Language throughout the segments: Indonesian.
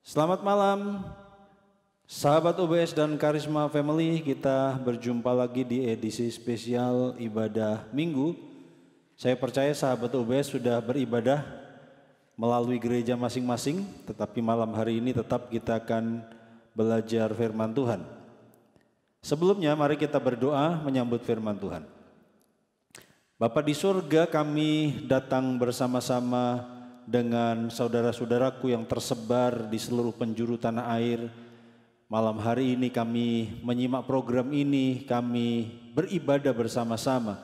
Selamat malam, sahabat UBS dan Karisma Family. Kita berjumpa lagi di edisi spesial ibadah minggu. Saya percaya sahabat UBS sudah beribadah melalui gereja masing-masing, tetapi malam hari ini tetap kita akan belajar firman Tuhan. Sebelumnya mari kita berdoa menyambut firman Tuhan. Bapa di surga, kami datang bersama-sama dengan saudara-saudaraku yang tersebar di seluruh penjuru tanah air. Malam hari ini kami menyimak program ini, kami beribadah bersama-sama.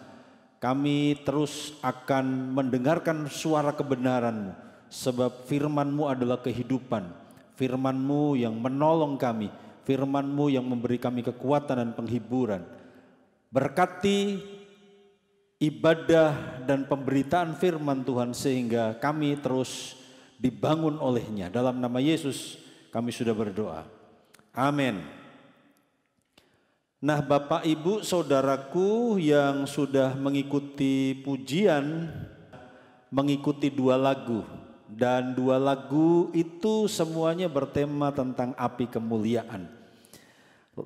Kami terus akan mendengarkan suara kebenaran-Mu, sebab firman-Mu adalah kehidupan. Firman-Mu yang menolong kami, firman-Mu yang memberi kami kekuatan dan penghiburan. Berkati ibadah dan pemberitaan firman Tuhan sehingga kami terus dibangun olehnya. Dalam nama Yesus kami sudah berdoa. Amin. Nah, Bapak Ibu Saudaraku yang sudah mengikuti pujian, mengikuti dua lagu. Dan dua lagu itu semuanya bertema tentang api kemuliaan.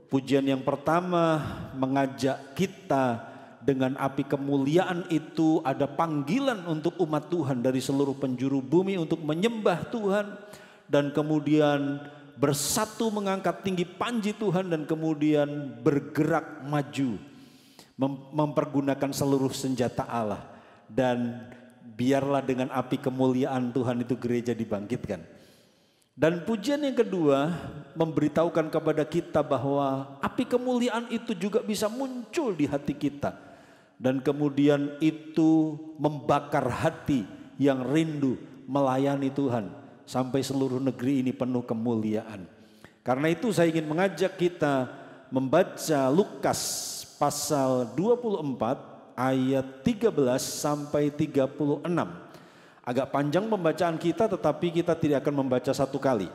Pujian yang pertama mengajak kita dengan api kemuliaan itu, ada panggilan untuk umat Tuhan dari seluruh penjuru bumi untuk menyembah Tuhan dan kemudian bersatu mengangkat tinggi panji Tuhan dan kemudian bergerak maju mempergunakan seluruh senjata Allah. Dan biarlah dengan api kemuliaan Tuhan itu gereja dibangkitkan. Dan pujian yang kedua memberitahukan kepada kita bahwa api kemuliaan itu juga bisa muncul di hati kita. Dan kemudian itu membakar hati yang rindu melayani Tuhan sampai seluruh negeri ini penuh kemuliaan. Karena itu saya ingin mengajak kita membaca Lukas pasal 24 ayat 13 sampai 36. Agak panjang pembacaan kita, tetapi kita tidak akan membaca satu kali.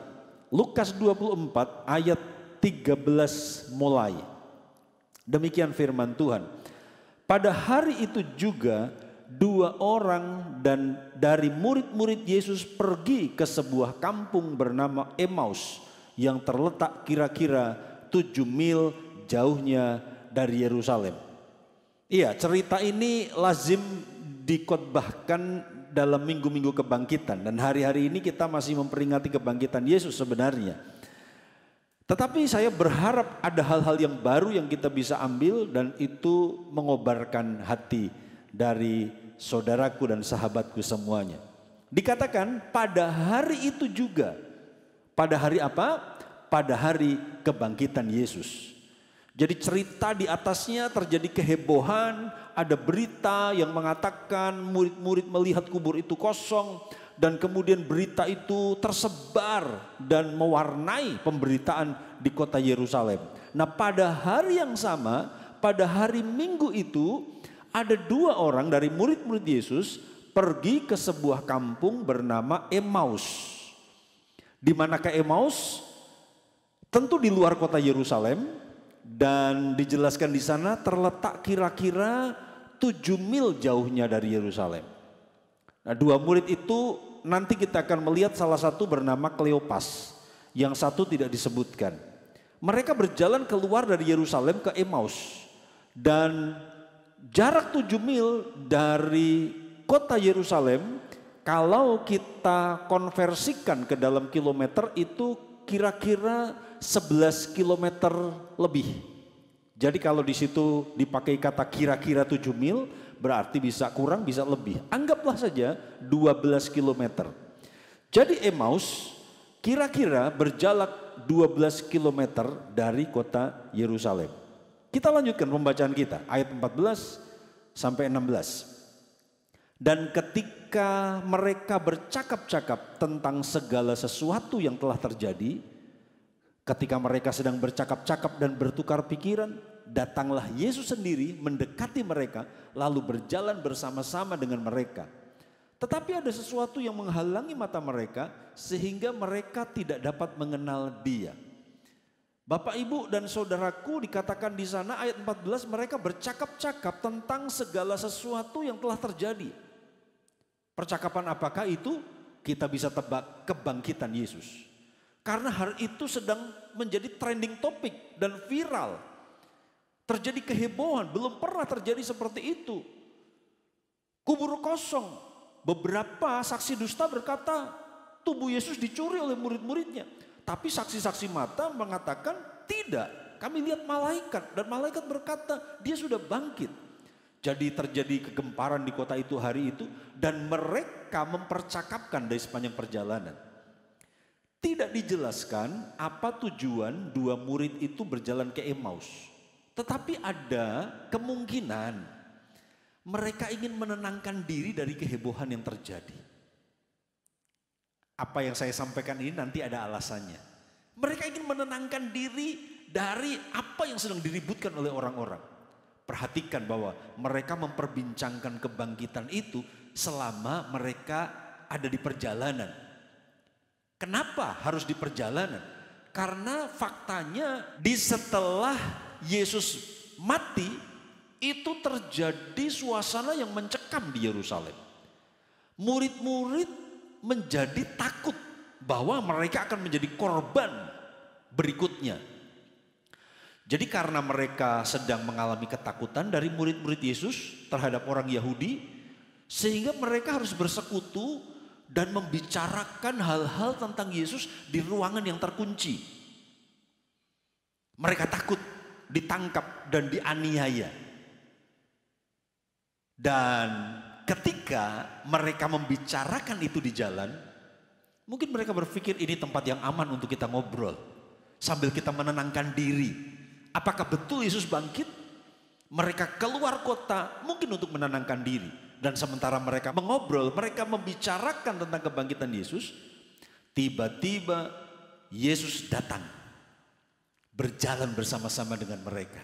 Lukas 24 ayat 13 mulai. Demikian firman Tuhan. Pada hari itu juga dua orang dan dari murid-murid Yesus pergi ke sebuah kampung bernama Emmaus yang terletak kira-kira 7 mil jauhnya dari Yerusalem. Iya, cerita ini lazim dikhotbahkan dalam minggu-minggu kebangkitan dan hari-hari ini kita masih memperingati kebangkitan Yesus sebenarnya. Tetapi saya berharap ada hal-hal yang baru yang kita bisa ambil dan itu mengobarkan hati dari saudaraku dan sahabatku semuanya. Dikatakan pada hari itu juga. Pada hari apa? Pada hari kebangkitan Yesus. Jadi cerita di atasnya terjadi kehebohan, ada berita yang mengatakan murid-murid melihat kubur itu kosong. Dan kemudian berita itu tersebar dan mewarnai pemberitaan di kota Yerusalem. Nah, pada hari yang sama, pada hari Minggu itu ada dua orang dari murid-murid Yesus pergi ke sebuah kampung bernama Emmaus. Di manakah Emmaus? Tentu di luar kota Yerusalem dan dijelaskan di sana terletak kira-kira 7 mil jauhnya dari Yerusalem. Nah, dua murid itu nanti kita akan melihat salah satu bernama Kleopas, yang satu tidak disebutkan. Mereka berjalan keluar dari Yerusalem ke Emmaus dan jarak 7 mil dari kota Yerusalem kalau kita konversikan ke dalam kilometer itu kira-kira 11 kilometer lebih. Jadi kalau di situ dipakai kata kira-kira 7 mil, berarti bisa kurang bisa lebih. Anggaplah saja 12 kilometer. Jadi Emmaus kira-kira berjarak 12 kilometer dari kota Yerusalem. Kita lanjutkan pembacaan kita, ayat 14 sampai 16. Dan ketika mereka bercakap-cakap tentang segala sesuatu yang telah terjadi, ketika mereka sedang bercakap-cakap dan bertukar pikiran, datanglah Yesus sendiri mendekati mereka lalu berjalan bersama-sama dengan mereka. Tetapi ada sesuatu yang menghalangi mata mereka sehingga mereka tidak dapat mengenal Dia. Bapak, Ibu dan saudaraku, dikatakan di sana ayat 14 mereka bercakap-cakap tentang segala sesuatu yang telah terjadi. Percakapan apakah itu? Kita bisa tebak, kebangkitan Yesus. Karena hal itu sedang menjadi trending topik dan viral. Terjadi kehebohan, belum pernah terjadi seperti itu. Kubur kosong, beberapa saksi dusta berkata tubuh Yesus dicuri oleh murid-muridnya. Tapi saksi-saksi mata mengatakan tidak, kami lihat malaikat dan malaikat berkata dia sudah bangkit. Jadi terjadi kegemparan di kota itu hari itu dan mereka mempercakapkan dari sepanjang perjalanan. Tidak dijelaskan apa tujuan dua murid itu berjalan ke Emmaus. Tetapi ada kemungkinan mereka ingin menenangkan diri dari kehebohan yang terjadi. Apa yang saya sampaikan ini nanti ada alasannya. Mereka ingin menenangkan diri dari apa yang sedang diributkan oleh orang-orang. Perhatikan bahwa mereka memperbincangkan kebangkitan itu selama mereka ada di perjalanan. Kenapa harus di perjalanan? Karena faktanya di setelah Yesus mati itu terjadi suasana yang mencekam di Yerusalem. Murid-murid menjadi takut bahwa mereka akan menjadi korban berikutnya. Jadi karena mereka sedang mengalami ketakutan dari murid-murid Yesus terhadap orang Yahudi, sehingga mereka harus bersekutu dan membicarakan hal-hal tentang Yesus di ruangan yang terkunci. Mereka takut ditangkap dan dianiaya. Dan ketika mereka membicarakan itu di jalan, mungkin mereka berpikir ini tempat yang aman untuk kita ngobrol sambil kita menenangkan diri. Apakah betul Yesus bangkit? Mereka keluar kota mungkin untuk menenangkan diri. Dan sementara mereka mengobrol, mereka membicarakan tentang kebangkitan Yesus, tiba-tiba Yesus datang, berjalan bersama-sama dengan mereka.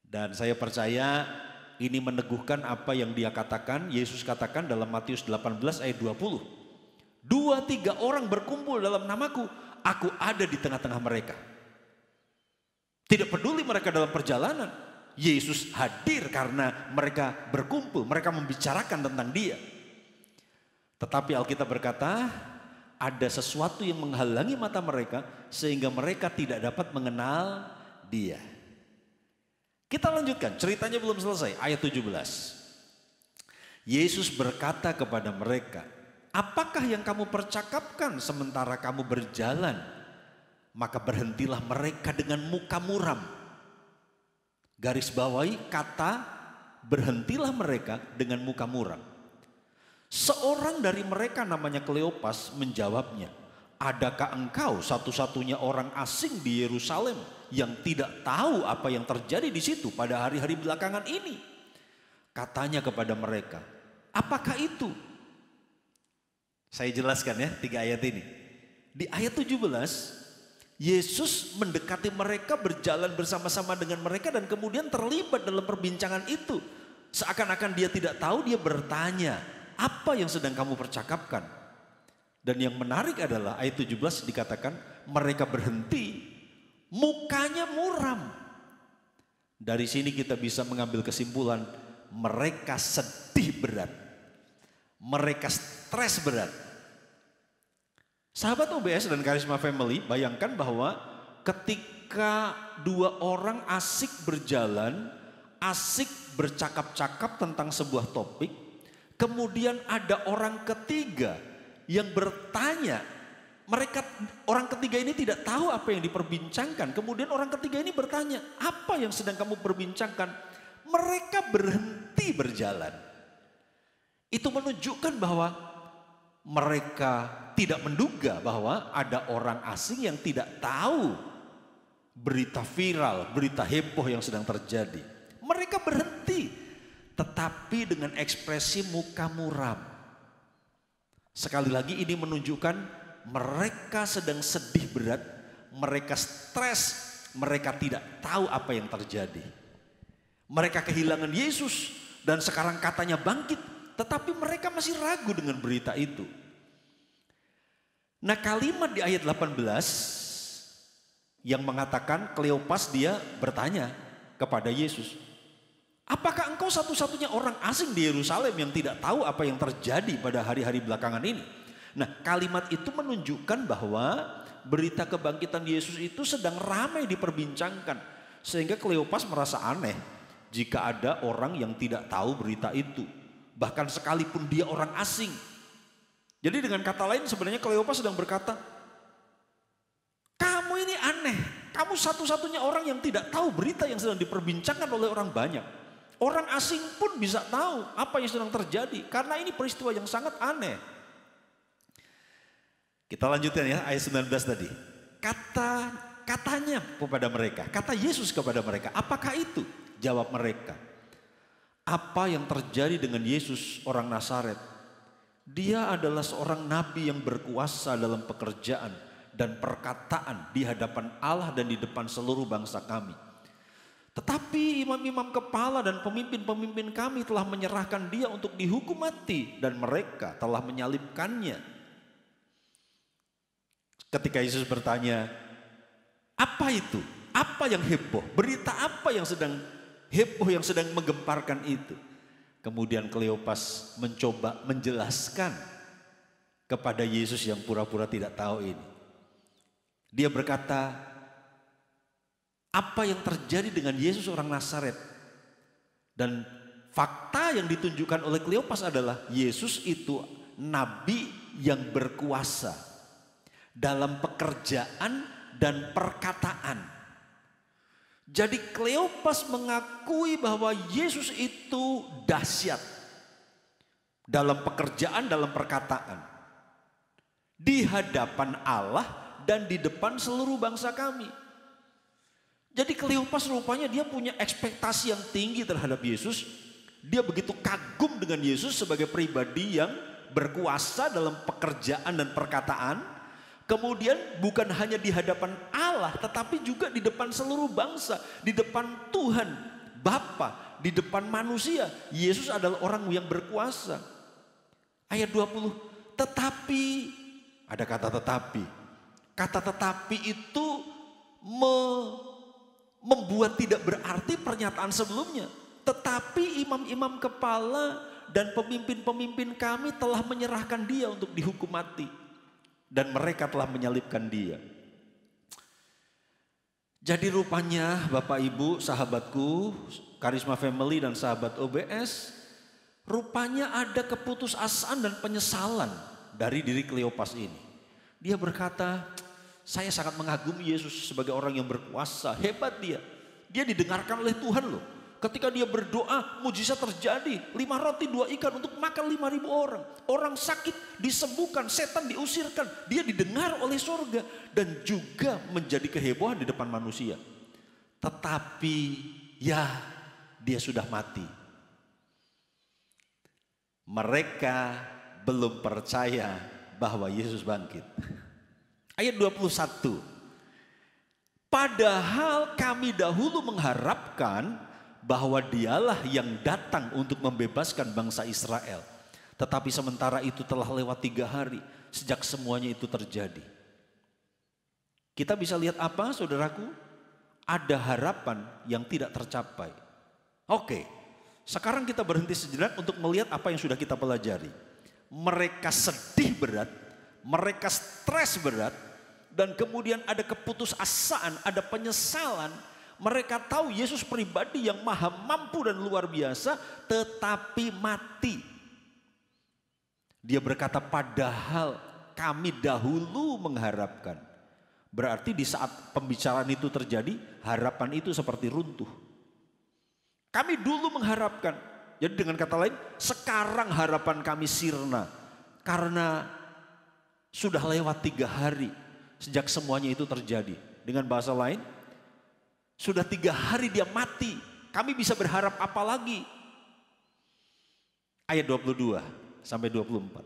Dan saya percaya ini meneguhkan apa yang dia katakan, Yesus katakan dalam Matius 18 ayat 20. 2-3 orang berkumpul dalam namaku, aku ada di tengah-tengah mereka. Tidak peduli mereka dalam perjalanan, Yesus hadir karena mereka berkumpul, mereka membicarakan tentang dia. Tetapi Alkitab berkata, ada sesuatu yang menghalangi mata mereka sehingga mereka tidak dapat mengenal dia. Kita lanjutkan, ceritanya belum selesai, ayat 17. Yesus berkata kepada mereka, apakah yang kamu percakapkan sementara kamu berjalan? Maka berhentilah mereka dengan muka muram. Garis bawahi kata berhentilah mereka dengan muka muram. Seorang dari mereka namanya Kleopas menjawabnya, adakah engkau satu-satunya orang asing di Yerusalem yang tidak tahu apa yang terjadi di situ pada hari-hari belakangan ini? Katanya kepada mereka, apakah itu? Saya jelaskan ya 3 ayat ini. Di ayat 17, Yesus mendekati mereka, berjalan bersama-sama dengan mereka dan kemudian terlibat dalam perbincangan itu. Seakan-akan dia tidak tahu, dia bertanya, apa yang sedang kamu percakapkan? Dan yang menarik adalah ayat 17 dikatakan mereka berhenti, mukanya muram. Dari sini kita bisa mengambil kesimpulan mereka sedih berat. Mereka stres berat. Sahabat OBS dan Karisma Family, bayangkan bahwa ketika 2 orang asik berjalan, asik bercakap-cakap tentang sebuah topik, kemudian ada orang ketiga yang bertanya, orang ketiga ini tidak tahu apa yang diperbincangkan. Kemudian orang ketiga ini bertanya, apa yang sedang kamu perbincangkan? Mereka berhenti berjalan. Itu menunjukkan bahwa mereka tidak menduga bahwa ada orang asing yang tidak tahu berita viral, berita heboh yang sedang terjadi. Mereka berhenti, tetapi dengan ekspresi muka muram. Sekali lagi ini menunjukkan mereka sedang sedih berat, mereka stres, mereka tidak tahu apa yang terjadi. Mereka kehilangan Yesus dan sekarang katanya bangkit, tetapi mereka masih ragu dengan berita itu. Nah, kalimat di ayat 18 yang mengatakan Kleopas dia bertanya kepada Yesus, apakah engkau satu-satunya orang asing di Yerusalem yang tidak tahu apa yang terjadi pada hari-hari belakangan ini? Nah, kalimat itu menunjukkan bahwa berita kebangkitan Yesus itu sedang ramai diperbincangkan. Sehingga Kleopas merasa aneh jika ada orang yang tidak tahu berita itu. Bahkan sekalipun dia orang asing. Jadi dengan kata lain sebenarnya Kleopas sedang berkata, kamu ini aneh, kamu satu-satunya orang yang tidak tahu berita yang sedang diperbincangkan oleh orang banyak. Orang asing pun bisa tahu apa yang sedang terjadi karena ini peristiwa yang sangat aneh. Kita lanjutkan ya ayat 19 tadi. Katanya kepada mereka, kata Yesus kepada mereka, apakah itu? Jawab mereka, apa yang terjadi dengan Yesus orang Nazaret? Dia adalah seorang nabi yang berkuasa dalam pekerjaan dan perkataan di hadapan Allah dan di depan seluruh bangsa kami. Tetapi imam-imam kepala dan pemimpin-pemimpin kami telah menyerahkan dia untuk dihukum mati dan mereka telah menyalibkannya. Ketika Yesus bertanya, apa itu? Apa yang heboh? Berita apa yang sedang heboh, yang sedang menggemparkan itu? Kemudian Kleopas mencoba menjelaskan kepada Yesus yang pura-pura tidak tahu ini. Dia berkata, apa yang terjadi dengan Yesus orang Nazaret? Dan fakta yang ditunjukkan oleh Kleopas adalah Yesus itu nabi yang berkuasa dalam pekerjaan dan perkataan. Jadi Kleopas mengakui bahwa Yesus itu dahsyat dalam pekerjaan, dalam perkataan. Di hadapan Allah dan di depan seluruh bangsa kami. Jadi Kleopas rupanya dia punya ekspektasi yang tinggi terhadap Yesus. Dia begitu kagum dengan Yesus sebagai pribadi yang berkuasa dalam pekerjaan dan perkataan. Kemudian bukan hanya di hadapan Allah tetapi juga di depan seluruh bangsa. Di depan Tuhan, Bapa, di depan manusia. Yesus adalah orang yang berkuasa. Ayat 20, tetapi, ada kata tetapi. Kata tetapi itu membuat tidak berarti pernyataan sebelumnya. Tetapi imam-imam kepala dan pemimpin-pemimpin kami telah menyerahkan dia untuk dihukum mati. Dan mereka telah menyalibkan dia. Jadi rupanya Bapak Ibu, sahabatku, Karisma Family dan sahabat OBS, rupanya ada keputusasaan dan penyesalan dari diri Kleopas ini. Dia berkata, saya sangat mengagumi Yesus sebagai orang yang berkuasa, hebat dia. Dia didengarkan oleh Tuhan loh. Ketika dia berdoa, mujizat terjadi. 5 roti 2 ikan untuk makan 5.000 orang. Orang sakit disembuhkan, setan diusirkan. Dia didengar oleh surga dan juga menjadi kehebohan di depan manusia. Tetapi ya dia sudah mati. Mereka belum percaya bahwa Yesus bangkit. Ayat 21. Padahal kami dahulu mengharapkan bahwa dialah yang datang untuk membebaskan bangsa Israel. Tetapi sementara itu telah lewat 3 hari sejak semuanya itu terjadi. Kita bisa lihat apa saudaraku? Ada harapan yang tidak tercapai. Oke, sekarang kita berhenti sejenak untuk melihat apa yang sudah kita pelajari. Mereka sedih berat, mereka stres berat, dan kemudian ada keputusasaan, ada penyesalan. Mereka tahu Yesus pribadi yang maha mampu dan luar biasa, tetapi mati. Dia berkata, padahal kami dahulu mengharapkan. Berarti di saat pembicaraan itu terjadi, harapan itu seperti runtuh. Kami dulu mengharapkan. Jadi dengan kata lain, sekarang harapan kami sirna. Karena sudah lewat 3 hari sejak semuanya itu terjadi. Dengan bahasa lain, sudah 3 hari dia mati. Kami bisa berharap apa lagi? Ayat 22 sampai 24.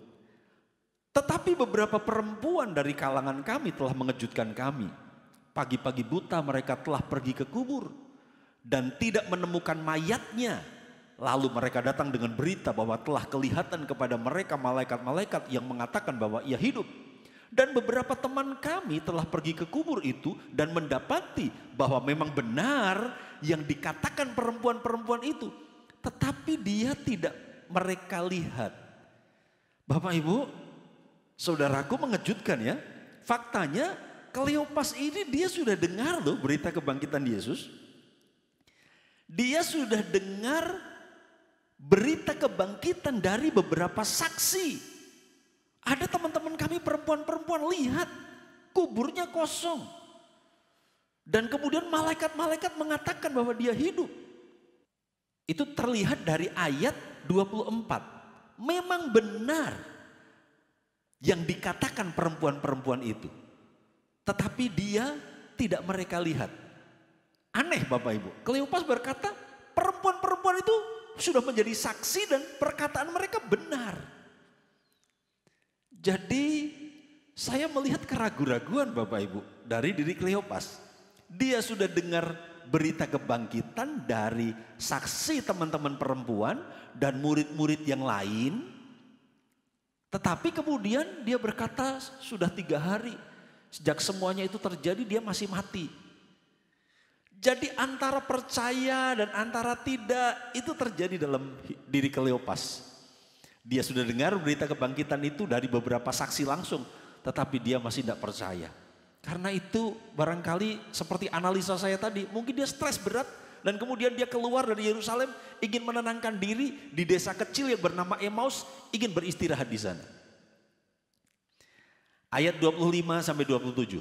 Tetapi beberapa perempuan dari kalangan kami telah mengejutkan kami. Pagi-pagi buta mereka telah pergi ke kubur dan tidak menemukan mayatnya. Lalu mereka datang dengan berita bahwa telah kelihatan kepada mereka malaikat-malaikat yang mengatakan bahwa ia hidup. Dan beberapa teman kami telah pergi ke kubur itu dan mendapati bahwa memang benar yang dikatakan perempuan-perempuan itu. Tetapi dia tidak mereka lihat. Bapak Ibu, saudaraku, mengejutkan ya. Faktanya Kleopas ini dia sudah dengar loh berita kebangkitan Yesus. Dia sudah dengar berita kebangkitan dari beberapa saksi. Ada teman-teman kami perempuan-perempuan lihat kuburnya kosong. Dan kemudian malaikat-malaikat mengatakan bahwa dia hidup. Itu terlihat dari ayat 24. Memang benar yang dikatakan perempuan-perempuan itu. Tetapi dia tidak mereka lihat. Aneh Bapak Ibu. Kleopas berkata perempuan-perempuan itu sudah menjadi saksi dan perkataan mereka benar. Jadi saya melihat keraguan-raguan Bapak Ibu dari diri Kleopas. Dia sudah dengar berita kebangkitan dari saksi teman-teman perempuan dan murid-murid yang lain. Tetapi kemudian dia berkata sudah 3 hari. Sejak semuanya itu terjadi dia masih mati. Jadi antara percaya dan antara tidak itu terjadi dalam diri Kleopas. Dia sudah dengar berita kebangkitan itu dari beberapa saksi langsung. Tetapi dia masih tidak percaya. Karena itu barangkali seperti analisa saya tadi. Mungkin dia stres berat dan kemudian dia keluar dari Yerusalem. Ingin menenangkan diri di desa kecil yang bernama Emmaus. Ingin beristirahat di sana. Ayat 25 sampai 27.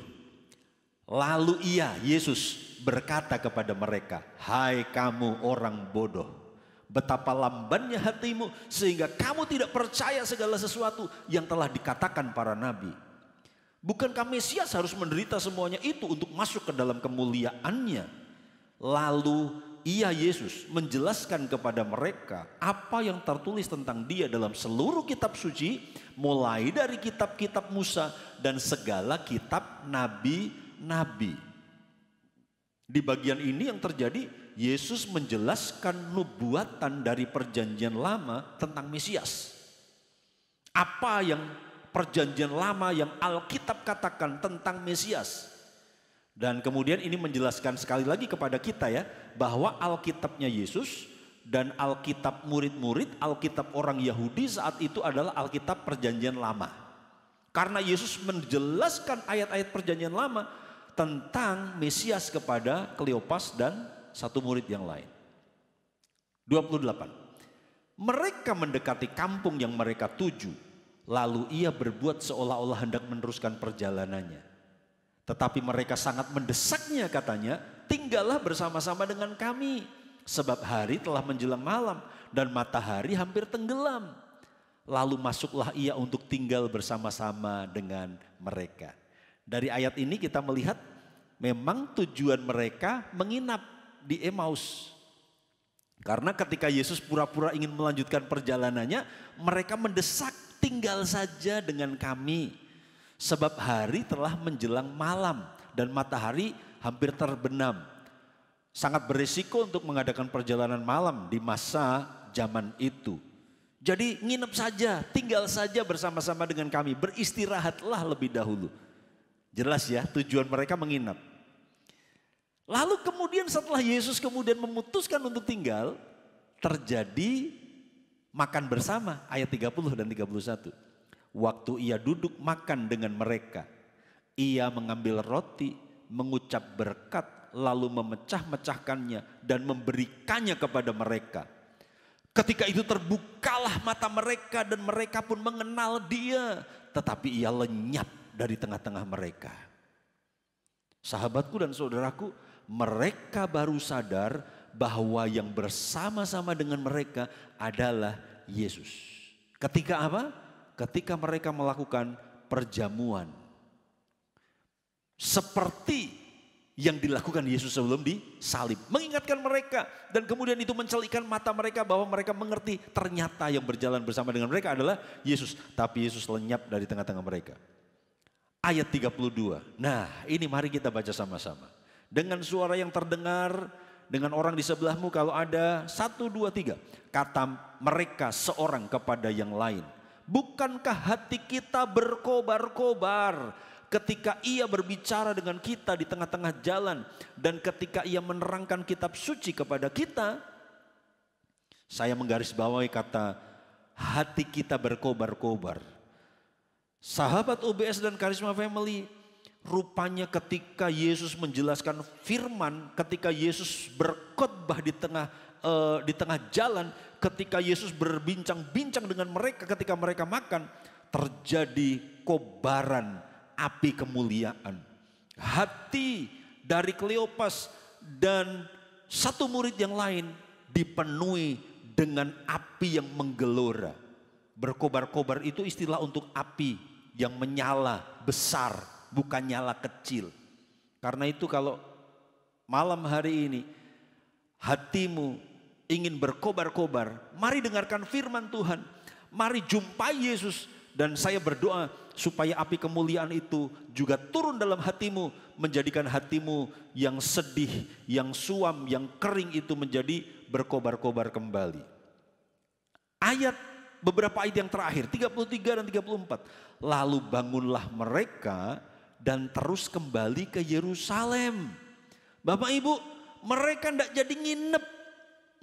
Lalu Yesus berkata kepada mereka, hai kamu orang bodoh, betapa lambannya hatimu sehingga kamu tidak percaya segala sesuatu yang telah dikatakan para nabi. Bukankah Mesias harus menderita semuanya itu untuk masuk ke dalam kemuliaannya? Lalu Yesus menjelaskan kepada mereka apa yang tertulis tentang dia dalam seluruh kitab suci, mulai dari kitab-kitab Musa dan segala kitab nabi-nabi. Di bagian ini yang terjadi, Yesus menjelaskan nubuatan dari perjanjian lama tentang Mesias. Apa yang perjanjian lama yang Alkitab katakan tentang Mesias. Dan kemudian ini menjelaskan sekali lagi kepada kita ya, bahwa Alkitabnya Yesus dan Alkitab murid-murid, Alkitab orang Yahudi saat itu adalah Alkitab perjanjian lama. Karena Yesus menjelaskan ayat-ayat perjanjian lama tentang Mesias kepada Kleopas dan satu murid yang lain. 28. Mereka mendekati kampung yang mereka tuju, lalu ia berbuat seolah-olah hendak meneruskan perjalanannya. Tetapi mereka sangat mendesaknya katanya, tinggallah bersama-sama dengan kami. Sebab hari telah menjelang malam dan matahari hampir tenggelam. Lalu masuklah ia untuk tinggal bersama-sama dengan mereka. Dari ayat ini kita melihat memang tujuan mereka menginap di Emmaus. Karena ketika Yesus pura-pura ingin melanjutkan perjalanannya, mereka mendesak, tinggal saja dengan kami. Sebab hari telah menjelang malam dan matahari hampir terbenam. Sangat berisiko untuk mengadakan perjalanan malam di masa zaman itu. Jadi nginep saja, tinggal saja bersama-sama dengan kami. Beristirahatlah lebih dahulu. Jelas ya, tujuan mereka menginap. Lalu kemudian setelah Yesus kemudian memutuskan untuk tinggal, terjadi makan bersama ayat 30 dan 31. Waktu ia duduk makan dengan mereka, ia mengambil roti, mengucap berkat, lalu memecah-mecahkannya dan memberikannya kepada mereka. Ketika itu terbukalah mata mereka dan mereka pun mengenal dia, tetapi ia lenyap dari tengah-tengah mereka. Sahabatku dan saudaraku, mereka baru sadar bahwa yang bersama-sama dengan mereka adalah Yesus. Ketika apa? Ketika mereka melakukan perjamuan. Seperti yang dilakukan Yesus sebelum disalib. Mengingatkan mereka dan kemudian itu mencelikan mata mereka bahwa mereka mengerti ternyata yang berjalan bersama dengan mereka adalah Yesus. Tapi Yesus lenyap dari tengah-tengah mereka. Ayat 32. Nah ini mari kita baca sama-sama. Dengan suara yang terdengar, dengan orang di sebelahmu kalau ada 1, 2, 3. Kata mereka seorang kepada yang lain. Bukankah hati kita berkobar-kobar ketika ia berbicara dengan kita di tengah-tengah jalan dan ketika ia menerangkan kitab suci kepada kita? Saya menggarisbawahi kata hati kita berkobar-kobar. Sahabat UBS dan Karisma Family, Rupanya ketika Yesus menjelaskan firman, ketika Yesus berkhotbah di tengah jalan, ketika Yesus berbincang-bincang dengan mereka ketika mereka makan, terjadi kobaran api kemuliaan. Hati dari Kleopas dan satu murid yang lain dipenuhi dengan api yang menggelora. Berkobar-kobar itu istilah untuk api yang menyala besar, bukan nyala kecil. Karena itu kalau malam hari ini hatimu ingin berkobar-kobar, mari dengarkan firman Tuhan, mari jumpai Yesus. Dan saya berdoa supaya api kemuliaan itu juga turun dalam hatimu, menjadikan hatimu yang sedih, yang suam, yang kering itu menjadi berkobar-kobar kembali. Beberapa ayat yang terakhir, 33 dan 34. Lalu bangunlah mereka dan terus kembali ke Yerusalem. Bapak Ibu, mereka tidak jadi nginep,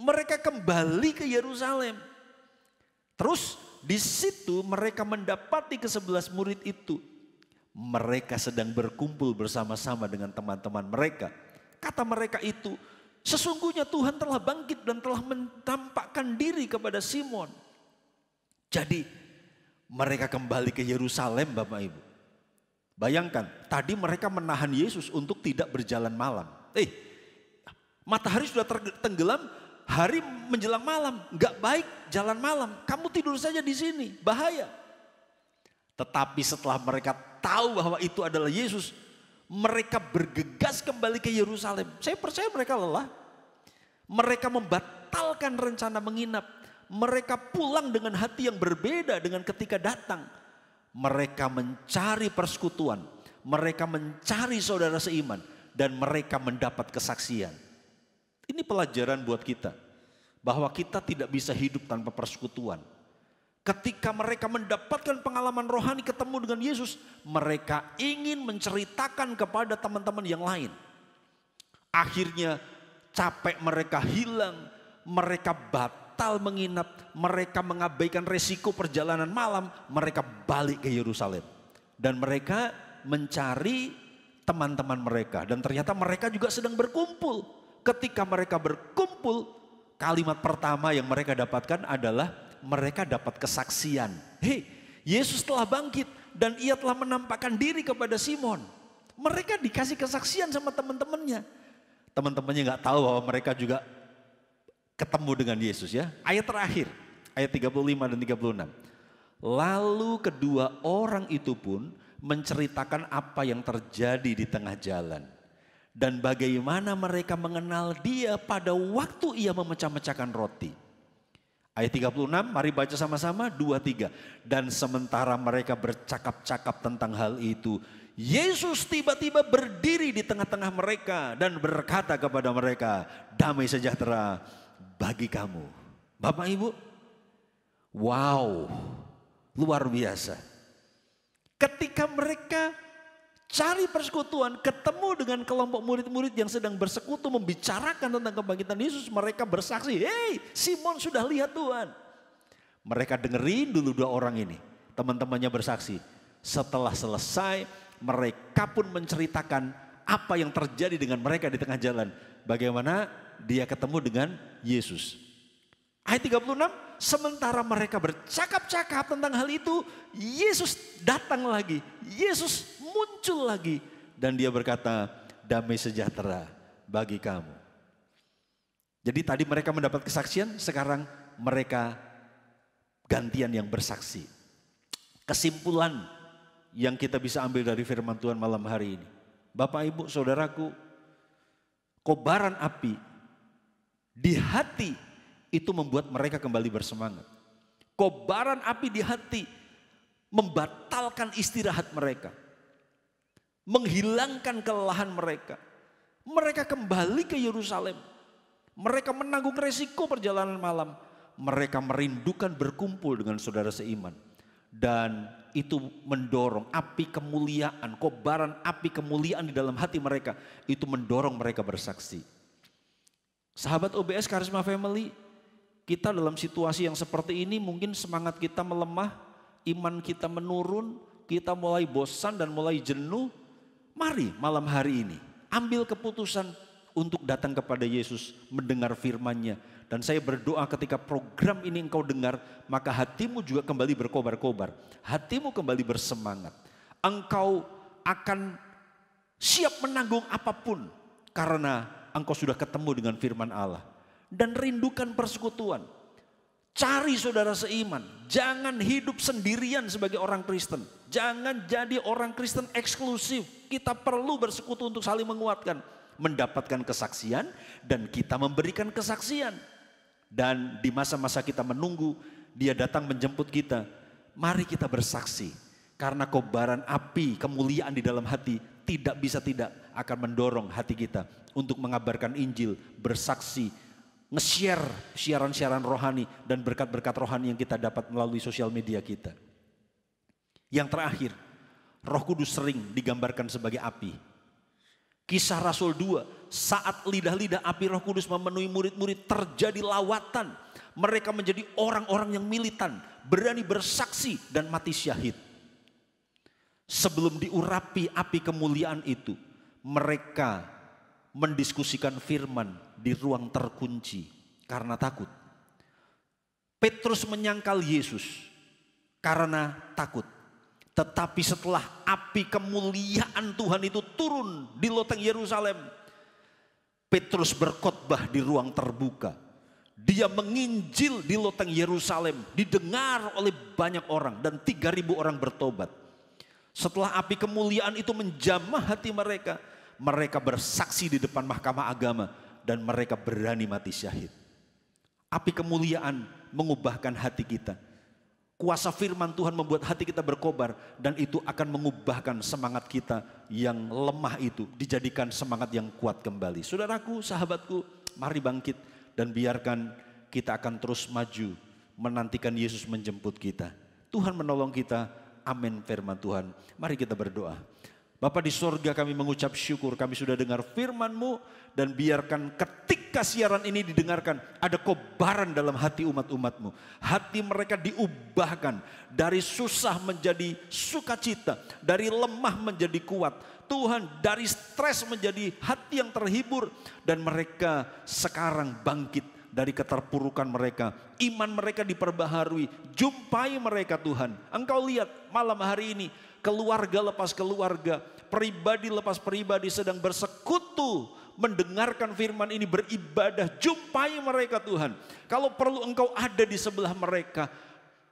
mereka kembali ke Yerusalem. Terus di situ mereka mendapati ke-11 murid itu. Mereka sedang berkumpul bersama-sama dengan teman-teman mereka. Kata mereka itu, sesungguhnya Tuhan telah bangkit dan telah menampakkan diri kepada Simon. Jadi mereka kembali ke Yerusalem, Bapak Ibu. Bayangkan, tadi mereka menahan Yesus untuk tidak berjalan malam. Matahari sudah tenggelam, hari menjelang malam, nggak baik jalan malam. Kamu tidur saja di sini, bahaya. Tetapi setelah mereka tahu bahwa itu adalah Yesus, mereka bergegas kembali ke Yerusalem. Saya percaya mereka lelah. Mereka membatalkan rencana menginap. Mereka pulang dengan hati yang berbeda dengan ketika datang. Mereka mencari persekutuan, mereka mencari saudara seiman, dan mereka mendapat kesaksian. Ini pelajaran buat kita, bahwa kita tidak bisa hidup tanpa persekutuan. Ketika mereka mendapatkan pengalaman rohani ketemu dengan Yesus, mereka ingin menceritakan kepada teman-teman yang lain. Akhirnya capek mereka hilang, mereka batal menginap, mereka mengabaikan resiko perjalanan malam, mereka balik ke Yerusalem. Dan mereka mencari teman-teman mereka, dan ternyata mereka juga sedang berkumpul. Ketika mereka berkumpul, kalimat pertama yang mereka dapatkan adalah mereka dapat kesaksian. Yesus telah bangkit dan ia telah menampakkan diri kepada Simon. Mereka dikasih kesaksian sama teman-temannya. Teman-temannya nggak tahu bahwa mereka juga ketemu dengan Yesus ya. Ayat terakhir, ayat 35 dan 36. Lalu kedua orang itu pun menceritakan apa yang terjadi di tengah jalan. Dan bagaimana mereka mengenal dia pada waktu ia memecah-mecahkan roti. Ayat 36, mari baca sama-sama, 2, 3. Dan sementara mereka bercakap-cakap tentang hal itu, Yesus tiba-tiba berdiri di tengah-tengah mereka dan berkata kepada mereka, damai sejahtera bagi kamu. Bapak Ibu, wow, luar biasa. Ketika mereka cari persekutuan, ketemu dengan kelompok murid-murid yang sedang bersekutu membicarakan tentang kebangkitan Yesus, mereka bersaksi, Simon sudah lihat Tuhan. Mereka dengerin dulu dua orang ini, teman-temannya bersaksi. Setelah selesai, mereka pun menceritakan apa yang terjadi dengan mereka di tengah jalan. Bagaimana dia ketemu dengan Yesus. Ayat 36, sementara mereka bercakap-cakap tentang hal itu, Yesus datang lagi, Yesus muncul lagi, dan dia berkata, damai sejahtera bagi kamu. Jadi tadi mereka mendapat kesaksian, sekarang mereka gantian yang bersaksi. Kesimpulan yang kita bisa ambil dari firman Tuhan malam hari ini, Bapak Ibu Saudaraku, kobaran api di hati itu membuat mereka kembali bersemangat. Kobaran api di hati membatalkan istirahat mereka, menghilangkan kelelahan mereka. Mereka kembali ke Yerusalem. Mereka menanggung resiko perjalanan malam. Mereka merindukan berkumpul dengan saudara seiman. Dan itu mendorong api kemuliaan, kobaran api kemuliaan di dalam hati mereka. Itu mendorong mereka bersaksi. Sahabat OBS Karisma Family, kita dalam situasi yang seperti ini mungkin semangat kita melemah, iman kita menurun, kita mulai bosan dan mulai jenuh. Mari malam hari ini ambil keputusan untuk datang kepada Yesus, mendengar firman-Nya. Dan saya berdoa ketika program ini engkau dengar, maka hatimu juga kembali berkobar-kobar. Hatimu kembali bersemangat. Engkau akan siap menanggung apapun karena engkau sudah ketemu dengan firman Allah. Dan rindukan persekutuan. Cari saudara seiman, jangan hidup sendirian sebagai orang Kristen. Jangan jadi orang Kristen eksklusif. Kita perlu bersekutu untuk saling menguatkan, mendapatkan kesaksian dan kita memberikan kesaksian. Dan di masa-masa kita menunggu Dia datang menjemput kita, mari kita bersaksi. Karena kobaran api kemuliaan di dalam hati tidak bisa tidak akan mendorong hati kita untuk mengabarkan Injil, bersaksi, nge-share siaran-siaran rohani dan berkat-berkat rohani yang kita dapat melalui sosial media kita. Yang terakhir, Roh Kudus sering digambarkan sebagai api. Kisah Rasul 2, saat lidah-lidah api Roh Kudus memenuhi murid-murid, terjadi lawatan. Mereka menjadi orang-orang yang militan, berani bersaksi dan mati syahid. Sebelum diurapi api kemuliaan itu, mereka mendiskusikan firman di ruang terkunci karena takut. Petrus menyangkal Yesus karena takut. Tetapi setelah api kemuliaan Tuhan itu turun di loteng Yerusalem, Petrus berkhotbah di ruang terbuka. Dia menginjil di loteng Yerusalem, didengar oleh banyak orang dan 3.000 orang bertobat. Setelah api kemuliaan itu menjamah hati mereka, mereka bersaksi di depan mahkamah agama dan mereka berani mati syahid. Api kemuliaan mengubahkan hati kita. Kuasa firman Tuhan membuat hati kita berkobar dan itu akan mengubahkan semangat kita yang lemah itu dijadikan semangat yang kuat kembali. Saudaraku, sahabatku, mari bangkit dan biarkan kita akan terus maju menantikan Yesus menjemput kita. Tuhan menolong kita. Amin firman Tuhan. Mari kita berdoa. Bapa di sorga, kami mengucap syukur kami sudah dengar firman-Mu dan biarkan ketika siaran ini didengarkan ada kobaran dalam hati umat-umat-Mu. Hati mereka diubahkan dari susah menjadi sukacita, dari lemah menjadi kuat. Tuhan, dari stres menjadi hati yang terhibur dan mereka sekarang bangkit dari keterpurukan mereka. Iman mereka diperbaharui. Jumpai mereka Tuhan. Engkau lihat malam hari ini keluarga lepas keluarga, pribadi lepas pribadi sedang bersekutu mendengarkan firman ini, beribadah. Jumpai mereka Tuhan. Kalau perlu Engkau ada di sebelah mereka,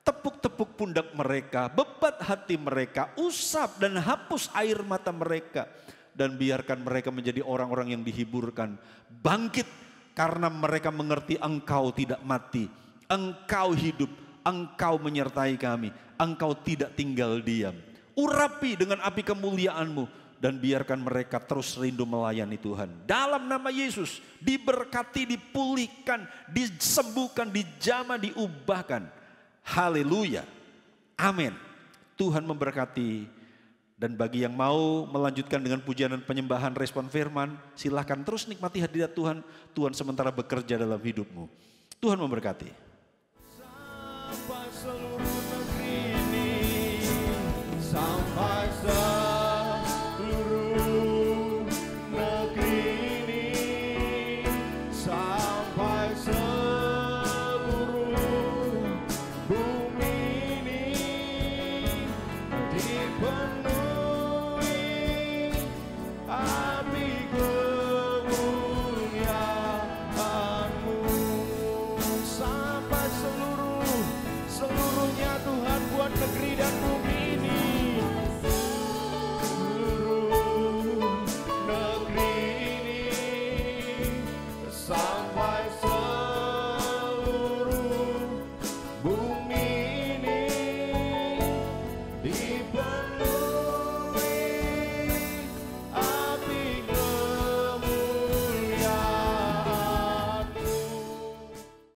tepuk-tepuk pundak mereka, bebat hati mereka, usap dan hapus air mata mereka, dan biarkan mereka menjadi orang-orang yang dihiburkan, bangkit karena mereka mengerti Engkau tidak mati, Engkau hidup, Engkau menyertai kami, Engkau tidak tinggal diam. Urapi dengan api kemuliaan-Mu dan biarkan mereka terus rindu melayani Tuhan. Dalam nama Yesus, diberkati, dipulihkan, disembuhkan, dijamah, diubahkan. Haleluya. Amin. Tuhan memberkati. Dan bagi yang mau melanjutkan dengan pujian dan penyembahan respon firman, silahkan terus nikmati hadirat Tuhan. Tuhan sementara bekerja dalam hidupmu. Tuhan memberkati. Sampai seluruh negeri ini, sampai seluruh negeri ini, sampai seluruh bumi ini dipenuhi api kemuliaan-Mu. Sampai seluruhnya Tuhan buat negeri dan bumi ini. Seluruh negeri ini, sampai seluruh bumi ini dipenuhi